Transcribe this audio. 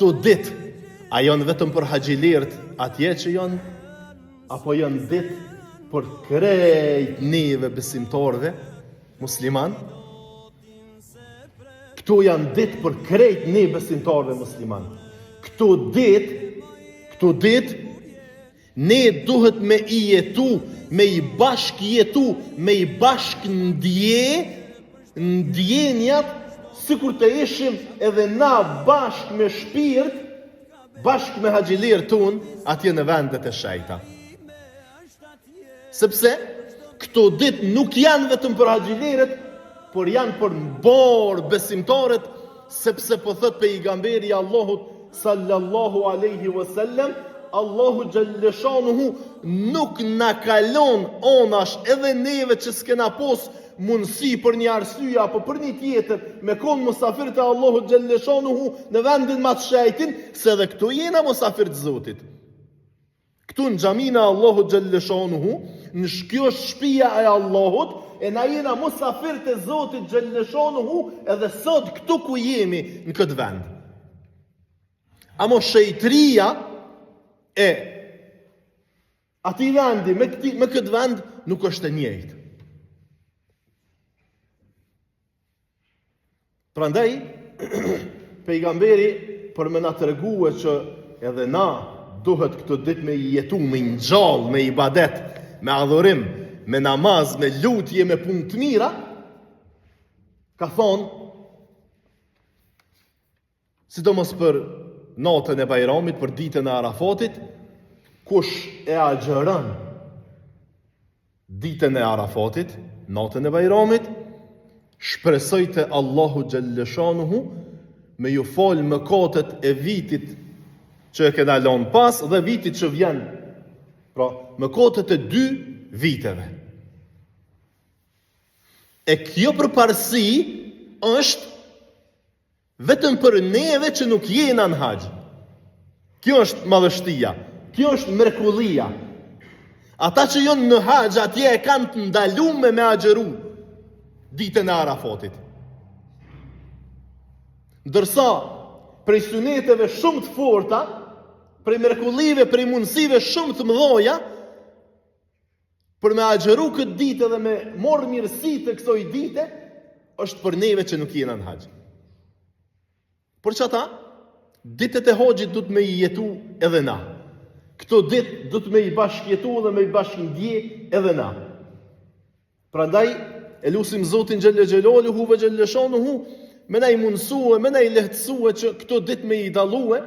këto ditë, a janë vetëm për haxhilirët atje që janë, apo janë ditë për krejt neve besimtarve musliman? Këto janë ditë për krejt ne besimtarve musliman. Këto ditë ne duhet me i jetu, me i bashk jetu, me i bashk ndjenjat, sikur të ishim edhe na bashk me shpirt, bashk me haxhilirët tun atje në vendet e shejta. Sepse këto ditë nuk janë vetëm për haxhilirët, por janë për mbar besimtarët, sepse po thot pejgamberi i Allahut sallallahu alaihi wasallam, Allahu xhalleshanuhu nuk na kalon onash edhe neve që s'kena pos mundësi për një arsye apo për një tjetër me kon musafir të Allahu xhalleshanuhu në vendin më të shejtin, se edhe këtu jena musafir të Zotit. Këtu në xhamin e Allahu xhalleshanuhu, në kjo është shtëpia e Allahut, e na jena musafir të Zotit xhalleshanuhu edhe sot këtu ku jemi në këtë vend. Amo shejtria e ati vendi me këtë vend nuk është e njëjtë. Prandaj pejgamberi për me na tregue që edhe na duhet këtë ditë me jetu, me ngjall, me ibadet, me adhurim, me namaz, me lutje, me punë të mira, ka thonë, sidomos për natën e Bajramit, për ditën e Arafatit, kush e agjeron ditën e Arafatit, natën e Bajramit, shpresoj të Allahu xhalleshanuhu me ju fal mëkatet e vitit që e kena lënë pas dhe vitit që vjen. Pra, mëkatet e 2 viteve. E kjo përparësi është vetëm për neve që nuk jena në haxh. Kjo është madhështia, kjo është mrekullia. Ata që janë në haxh atje e kanë të ndaluar me agjeru ditën e Arafatit. Ndërsa prej suneteve shumë të forta, prej mrekullive, prej mundësive shumë të mëdha, për me agjeru këtë ditë dhe me morë mirësi të kësaj dite, është për neve që nuk jena në haxh. Por që ata, ditët e haxhit du të me i jetu edhe na. Këto ditë du të me i bashkjetu dhe me i bashkëndje edhe na. Prandaj, e lusim Zotin xhelle xhelaluhu ve xhelleshanuhu me na i mundsue, me na i lehtësue që këto ditë me i dallue,